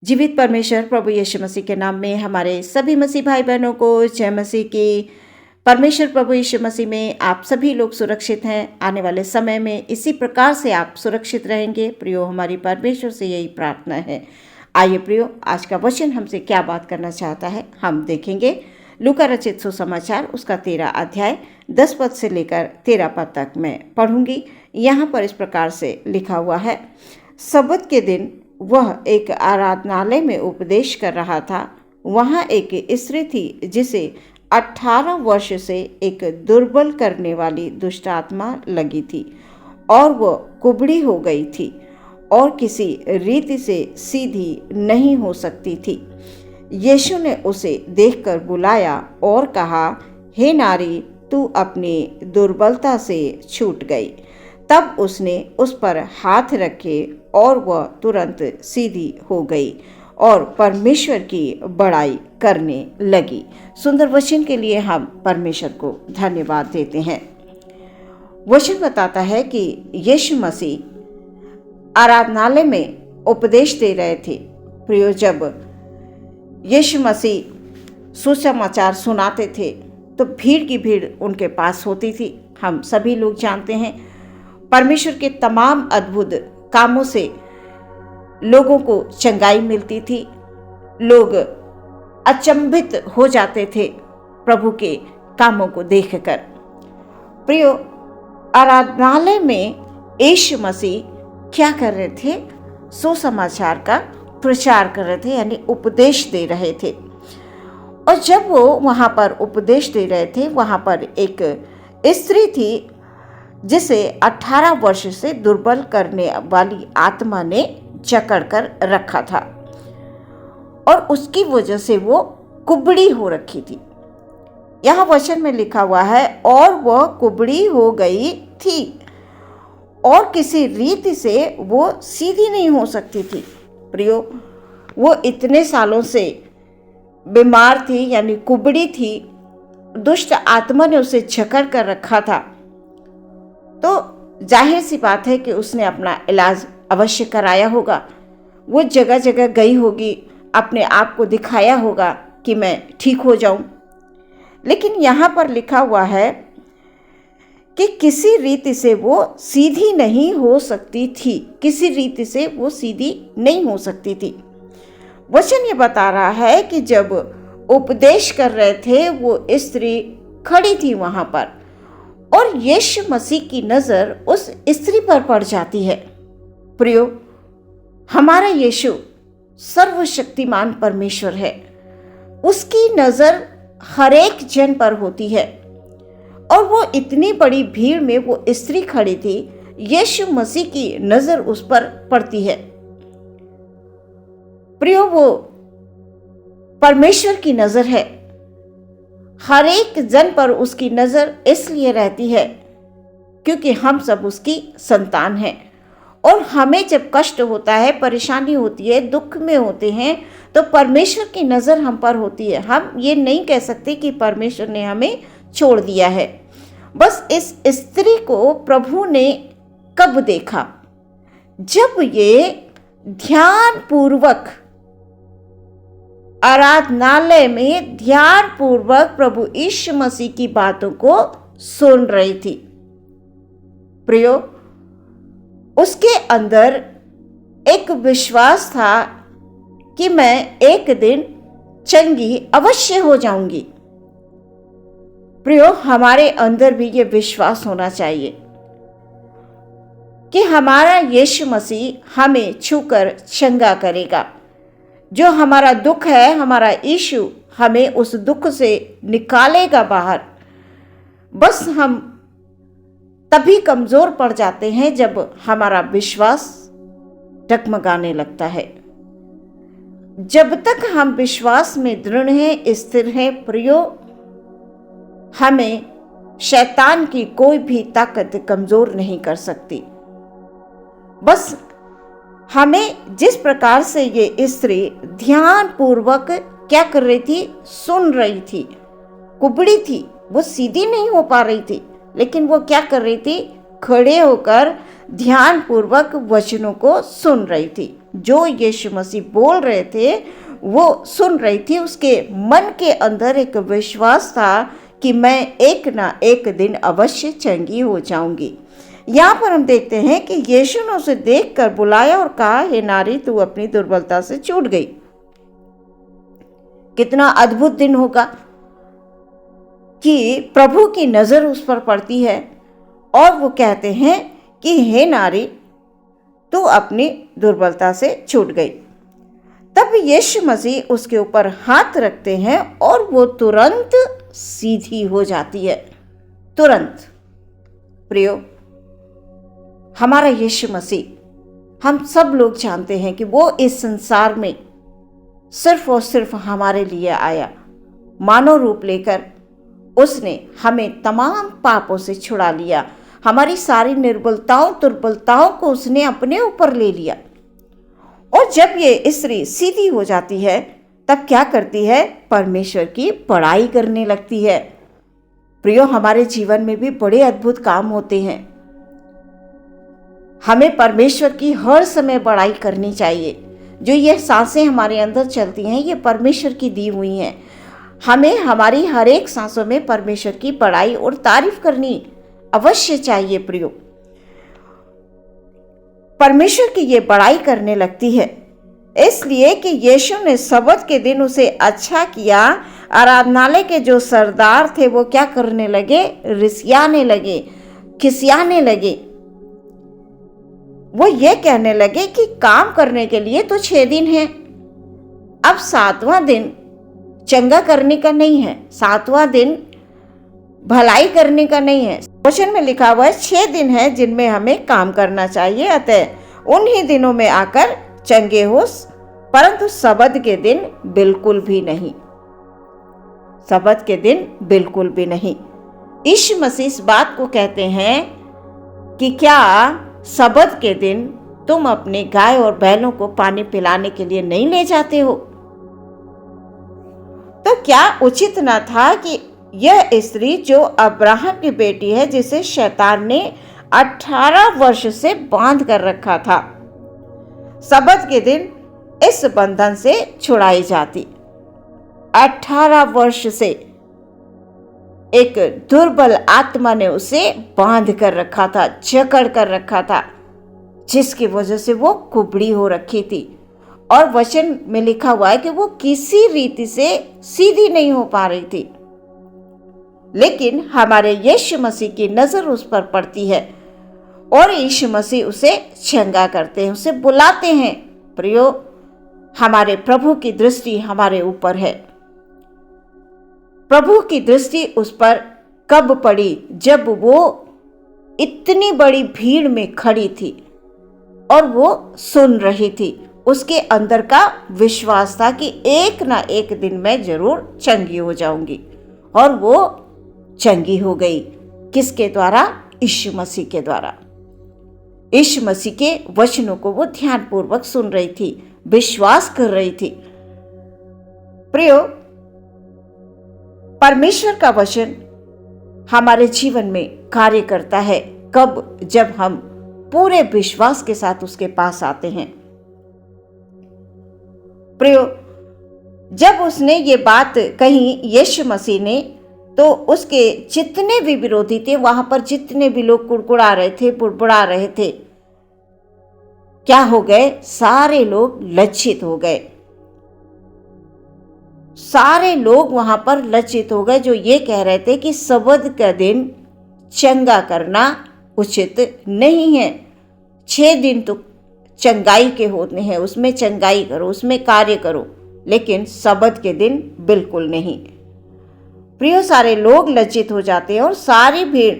जीवित परमेश्वर प्रभु यीशु मसीह के नाम में हमारे सभी मसीह भाई बहनों को जय मसीह की। परमेश्वर प्रभु यीशु मसीह में आप सभी लोग सुरक्षित हैं। आने वाले समय में इसी प्रकार से आप सुरक्षित रहेंगे। प्रियो, हमारी परमेश्वर से यही प्रार्थना है। आइए प्रियो, आज का वचन हमसे क्या बात करना चाहता है हम देखेंगे। लूका रचित सुसमाचार उसका 13 अध्याय 10 पद से लेकर 13 पद तक मैं पढ़ूंगी। यहाँ पर इस प्रकार से लिखा हुआ है। सब्त के दिन वह एक आराधनालय में उपदेश कर रहा था। वहाँ एक स्त्री थी जिसे 18 वर्ष से एक दुर्बल करने वाली दुष्ट आत्मा लगी थी और वह कुबड़ी हो गई थी और किसी रीति से सीधी नहीं हो सकती थी। यीशु ने उसे देखकर बुलाया और कहा, हे नारी, तू अपनी दुर्बलता से छूट गई। तब उसने उस पर हाथ रखे और वह तुरंत सीधी हो गई और परमेश्वर की बड़ाई करने लगी। सुंदर वचन के लिए हम परमेश्वर को धन्यवाद देते हैं। वचन बताता है कि यीशु मसीह आराधनालय में उपदेश दे रहे थे। प्रियो, जब यीशु मसीह सुसमाचार सुनाते थे तो भीड़ की भीड़ उनके पास होती थी। हम सभी लोग जानते हैं परमेश्वर के तमाम अद्भुत कामों से लोगों को चंगाई मिलती थी। लोग अचंभित हो जाते थे प्रभु के कामों को देखकर। प्रियो, आराधनालय में यीशु मसीह क्या कर रहे थे? सुसमाचार का प्रचार कर रहे थे, यानी उपदेश दे रहे थे। और जब वो वहाँ पर उपदेश दे रहे थे, वहाँ पर एक स्त्री थी जिसे 18 वर्ष से दुर्बल करने वाली आत्मा ने जकड़ कर रखा था और उसकी वजह से वो कुबड़ी हो रखी थी। यहाँ वचन में लिखा हुआ है, और वह कुबड़ी हो गई थी और किसी रीति से वो सीधी नहीं हो सकती थी। प्रियो, वो इतने सालों से बीमार थी, यानी कुबड़ी थी। दुष्ट आत्मा ने उसे जकड़ कर रखा था। तो जाहिर सी बात है कि उसने अपना इलाज अवश्य कराया होगा। वो जगह जगह गई होगी, अपने आप को दिखाया होगा कि मैं ठीक हो जाऊं। लेकिन यहाँ पर लिखा हुआ है कि किसी रीति से वो सीधी नहीं हो सकती थी। किसी रीति से वो सीधी नहीं हो सकती थी। वचन ये बता रहा है कि जब उपदेश कर रहे थे, वो स्त्री खड़ी थी वहाँ पर और यीशु मसीह की नज़र उस स्त्री पर पड़ जाती है। प्रियो, हमारा यीशु सर्वशक्तिमान परमेश्वर है। उसकी नज़र हर एक जन पर होती है और वो इतनी बड़ी भीड़ में वो स्त्री खड़ी थी, यीशु मसीह की नज़र उस पर पड़ती है। प्रियो, वो परमेश्वर की नज़र है। हर एक जन पर उसकी नज़र इसलिए रहती है क्योंकि हम सब उसकी संतान हैं। और हमें जब कष्ट होता है, परेशानी होती है, दुख में होते हैं, तो परमेश्वर की नज़र हम पर होती है। हम ये नहीं कह सकते कि परमेश्वर ने हमें छोड़ दिया है। बस इस स्त्री को प्रभु ने कब देखा? जब ये ध्यानपूर्वक आराधनालय में ध्यानपूर्वक प्रभु यीशु मसीह की बातों को सुन रही थी। प्रियो, उसके अंदर एक विश्वास था कि मैं एक दिन चंगी अवश्य हो जाऊंगी। प्रियो, हमारे अंदर भी ये विश्वास होना चाहिए कि हमारा यीशु मसीह हमें छूकर चंगा करेगा। जो हमारा दुख है, हमारा यीशु हमें उस दुख से निकालेगा बाहर। बस हम तभी कमज़ोर पड़ जाते हैं जब हमारा विश्वास डगमगाने लगता है। जब तक हम विश्वास में दृढ़ हैं, स्थिर हैं, प्रियो, हमें शैतान की कोई भी ताकत कमज़ोर नहीं कर सकती। बस हमें जिस प्रकार से ये स्त्री ध्यानपूर्वक क्या कर रही थी? सुन रही थी। कुबड़ी थी, वो सीधी नहीं हो पा रही थी, लेकिन वो क्या कर रही थी? खड़े होकर ध्यानपूर्वक वचनों को सुन रही थी। जो यीशु मसीह बोल रहे थे वो सुन रही थी। उसके मन के अंदर एक विश्वास था कि मैं एक ना एक दिन अवश्य चंगी हो जाऊंगी। यहाँ पर हम देखते हैं कि यीशु ने उसे देखकर बुलाया और कहा, हे नारी, तू अपनी दुर्बलता से छूट गई। कितना अद्भुत दिन होगा कि प्रभु की नजर उस पर पड़ती है और वो कहते हैं कि हे नारी, तू अपनी दुर्बलता से छूट गई। तब यीशु मसीह उसके ऊपर हाथ रखते हैं और वो तुरंत सीधी हो जाती है, तुरंत। प्रियो, हमारा यीशु मसीह, हम सब लोग जानते हैं कि वो इस संसार में सिर्फ और सिर्फ हमारे लिए आया। मानव रूप लेकर उसने हमें तमाम पापों से छुड़ा लिया। हमारी सारी निर्बलताओं दुर्बलताओं को उसने अपने ऊपर ले लिया। और जब ये स्त्री सीधी हो जाती है तब क्या करती है? परमेश्वर की बड़ाई करने लगती है। प्रियो, हमारे जीवन में भी बड़े अद्भुत काम होते हैं। हमें परमेश्वर की हर समय बड़ाई करनी चाहिए। जो ये सांसें हमारे अंदर चलती हैं ये परमेश्वर की दी हुई हैं। हमें हमारी हर एक सांसों में परमेश्वर की बड़ाई और तारीफ करनी अवश्य चाहिए। प्रियो, परमेश्वर की ये बड़ाई करने लगती है इसलिए कि यीशु ने सबत के दिन उसे अच्छा किया। आराधनालय के जो सरदार थे वो क्या करने लगे? रिसियाने लगे, खिसियाने लगे। वो ये कहने लगे कि काम करने के लिए तो 6 दिन है, अब 7वां दिन चंगा करने का नहीं है, 7वां दिन भलाई करने का नहीं है। वचन में लिखा हुआ है 6 दिन है जिनमें हमें काम करना चाहिए, अतः उन्हीं दिनों में आकर चंगे हो, परंतु सबत के दिन बिल्कुल भी नहीं, सबत के दिन बिल्कुल भी नहीं। यीशु मसीह इस बात को कहते हैं कि क्या सबत के दिन तुम अपने गाय और बैलों को पानी पिलाने के लिए नहीं ले जाते हो? तो क्या उचित न था कि यह स्त्री जो अब्राहम की बेटी है, जिसे शैतान ने 18 वर्ष से बांध कर रखा था, सबत के दिन इस बंधन से छुड़ाई जाती? 18 वर्ष से एक दुर्बल आत्मा ने उसे बांध कर रखा था, जकड़ कर रखा था, जिसकी वजह से वो कुबड़ी हो रखी थी। और वचन में लिखा हुआ है कि वो किसी रीति से सीधी नहीं हो पा रही थी। लेकिन हमारे यीशु मसीह की नजर उस पर पड़ती है और यीशु मसीह उसे चंगा करते हैं, उसे बुलाते हैं। प्रियो, हमारे प्रभु की दृष्टि हमारे ऊपर है। प्रभु की दृष्टि उस पर कब पड़ी? जब वो इतनी बड़ी भीड़ में खड़ी थी और वो सुन रही थी। उसके अंदर का विश्वास था कि एक ना एक दिन मैं जरूर चंगी हो जाऊंगी, और वो चंगी हो गई। किसके द्वारा? यीशु मसीह के द्वारा। यीशु मसीह के वचनों को वो ध्यानपूर्वक सुन रही थी, विश्वास कर रही थी। प्रियो, परमेश्वर का वचन हमारे जीवन में कार्य करता है कब? जब हम पूरे विश्वास के साथ उसके पास आते हैं। प्रियो, जब उसने ये बात कही यीशु मसीह ने, तो उसके जितने भी विरोधी थे, वहां पर जितने भी लोग कुड़कुड़ा रहे थे, बुड़बुड़ा रहे थे, क्या हो गए? सारे लोग लज्जित हो गए। सारे लोग वहां पर लज्जित हो गए, जो ये कह रहे थे कि सबत का दिन चंगा करना उचित नहीं है। 6 दिन तो चंगाई के होते हैं, उसमें चंगाई करो, उसमें कार्य करो, लेकिन सबत के दिन बिल्कुल नहीं। प्रियो, सारे लोग लज्जित हो जाते हैं और सारी भीड़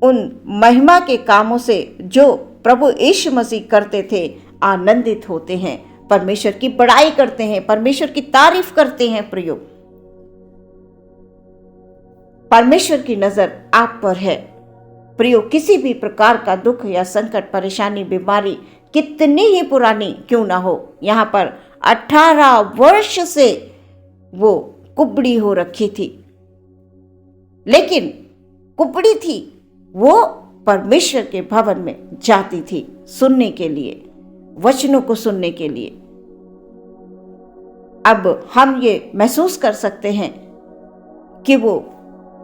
उन महिमा के कामों से जो प्रभु यीशु मसीह करते थे आनंदित होते हैं, परमेश्वर की बड़ाई करते हैं, परमेश्वर की तारीफ करते हैं। प्रियो, परमेश्वर की नजर आप पर है। प्रियो, किसी भी प्रकार का दुख या संकट, परेशानी, बीमारी कितनी ही पुरानी क्यों ना हो, यहाँ पर 18 वर्ष से वो कुबड़ी हो रखी थी, लेकिन कुबड़ी थी, वो परमेश्वर के भवन में जाती थी सुनने के लिए, वचनों को सुनने के लिए। अब हम ये महसूस कर सकते हैं कि वो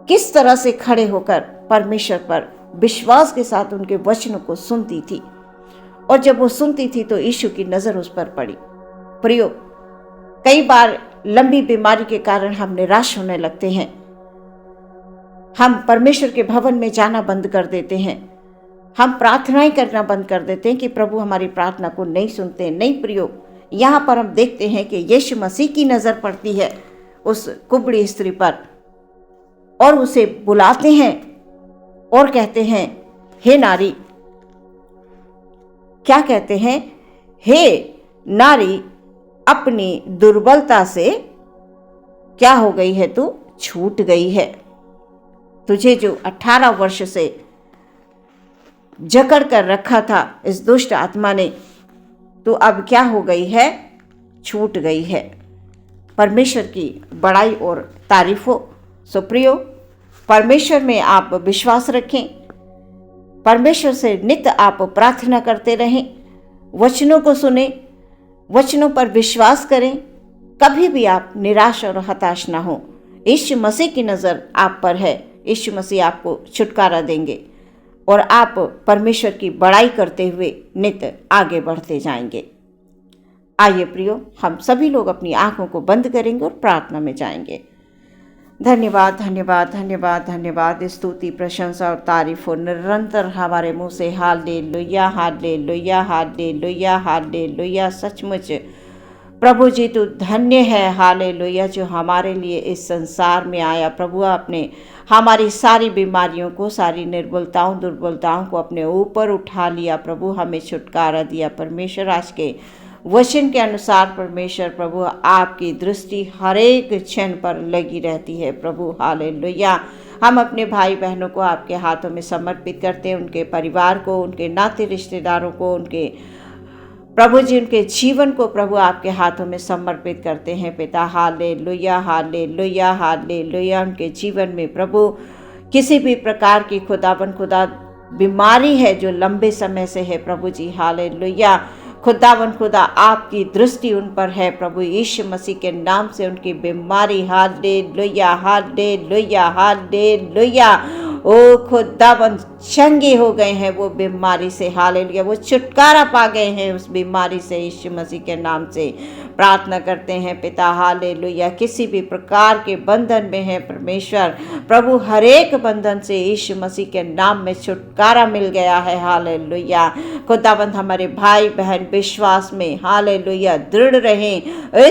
किस तरह से खड़े होकर परमेश्वर पर विश्वास के साथ उनके वचनों को सुनती थी। और जब वो सुनती थी तो यीशु की नजर उस पर पड़ी। प्रियो, कई बार लंबी बीमारी के कारण हम निराश होने लगते हैं। हम परमेश्वर के भवन में जाना बंद कर देते हैं। हम प्रार्थनाएं करना बंद कर देते हैं कि प्रभु हमारी प्रार्थना को नहीं सुनते। नहीं प्रियो, यहाँ पर हम देखते हैं कि यीशु मसीह की नजर पड़ती है उस कुबड़ी स्त्री पर और उसे बुलाते हैं और कहते हैं, हे नारी, क्या कहते हैं? हे नारी, अपनी दुर्बलता से क्या हो गई है? तू छूट गई है। तुझे जो 18 वर्ष से जकड़ कर रखा था इस दुष्ट आत्मा ने, तो अब क्या हो गई है? छूट गई है। परमेश्वर की बड़ाई और तारीफ हो। सो प्रियो, परमेश्वर में आप विश्वास रखें, परमेश्वर से नित्य आप प्रार्थना करते रहें, वचनों को सुने, वचनों पर विश्वास करें। कभी भी आप निराश और हताश ना हो। यीशु मसीह की नज़र आप पर है। यीशु मसीह आपको छुटकारा देंगे और आप परमेश्वर की बड़ाई करते हुए नित्य आगे बढ़ते जाएंगे। आइए प्रियो, हम सभी लोग अपनी आंखों को बंद करेंगे और प्रार्थना में जाएंगे। धन्यवाद, धन्यवाद, धन्यवाद, धन्यवाद। स्तुति, प्रशंसा और तारीफ हो निरंतर हमारे मुंह से। Hallelujah, hallelujah, hallelujah, hallelujah. सचमुच प्रभु जी तू धन्य है। हालेलुया, जो हमारे लिए इस संसार में आया। प्रभु आपने हमारी सारी बीमारियों को, सारी निर्बलताओं, दुर्बलताओं को अपने ऊपर उठा लिया। प्रभु हमें छुटकारा दिया। परमेश्वर, आज के वचन के अनुसार परमेश्वर प्रभु आपकी दृष्टि हर एक क्षण पर लगी रहती है। प्रभु हालेलुया, हम अपने भाई बहनों को आपके हाथों में समर्पित करते हैं, उनके परिवार को, उनके नाते रिश्तेदारों को, उनके प्रभु जी उनके जीवन को प्रभु आपके हाथों में समर्पित करते हैं पिता। Hallelujah, hallelujah, hallelujah. उनके जीवन में प्रभु किसी भी प्रकार की खुदा बीमारी है जो लंबे समय से है प्रभु जी, हालेलुया, खुदा आपकी दृष्टि उन पर है प्रभु यीशु मसीह के नाम से। उनकी बीमारी, हालेलुया, हालेलुया, हालेलुया, ओ खुदावन चंगे हो गए हैं वो बीमारी से। हालेलुया, वो छुटकारा पा गए हैं उस बीमारी से। यीशु मसीह के नाम से प्रार्थना करते हैं पिता। हालेलुया, किसी भी प्रकार के बंधन में है परमेश्वर प्रभु, हर एक बंधन से यीशु मसीह के नाम में छुटकारा मिल गया है। हालेलुया, खुदावंद हमारे भाई बहन विश्वास में हालेलुया दृढ़ रहें,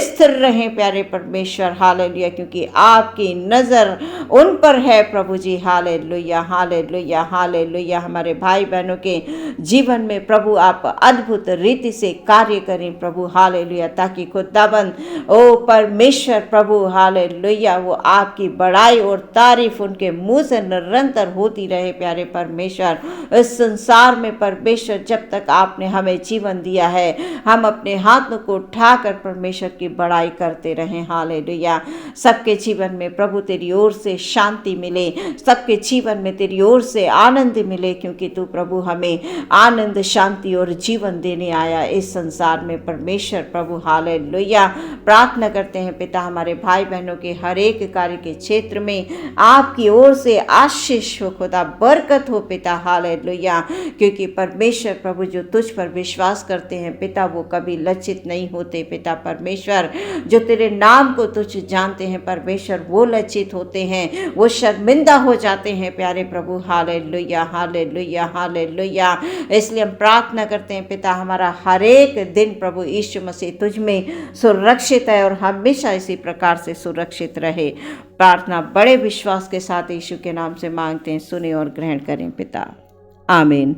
स्थिर रहें प्यारे परमेश्वर। हालेलुया, क्योंकि आपकी नज़र उन पर है प्रभु जी। Hallelujah, hallelujah, hallelujah. हमारे भाई बहनों के जीवन में प्रभु आप अद्भुत रीति से कार्य करें प्रभु। हालेलुया, ताकि खुदाबंद ओ परमेश्वर प्रभु हालेलुया वो आपकी बड़ाई और तारीफ उनके मुंह से निरंतर होती रहे प्यारे परमेश्वर। इस संसार में परमेश्वर जब तक आपने हमें जीवन दिया है, हम अपने हाथों को उठाकर परमेश्वर की बड़ाई करते रहें। हालेलुया, सबके जीवन में प्रभु तेरी ओर से शांति मिले, सबके जीवन में तेरी ओर से आनंद मिले, क्योंकि तू प्रभु हमें आनंद, शांति और जीवन देने आया इस संसार में परमेश्वर प्रभु। हालेलुया, प्रार्थना करते हैं पिता हमारे भाई बहनों के हर एक कार्य के क्षेत्र में आपकी ओर से आशीष हो खुदा, बरकत हो पिता। हालेलुया, क्योंकि परमेश्वर प्रभु जो तुझ पर विश्वास करते हैं पिता वो कभी लज्जित नहीं होते पिता परमेश्वर। जो तेरे नाम को तुझ जानते हैं परमेश्वर वो लज्जित होते हैं, वो शर्मिंदा हो जाते हैं प्यारे प्रभु। Hallelujah, hallelujah, hallelujah. इसलिए हम प्रार्थना करते हैं पिता हमारा हर एक दिन प्रभु यीशु मसीह तुझ में सुरक्षित है और हमेशा इसी प्रकार से सुरक्षित रहे। प्रार्थना बड़े विश्वास के साथ यीशु के नाम से मांगते हैं, सुने और ग्रहण करें पिता। आमीन।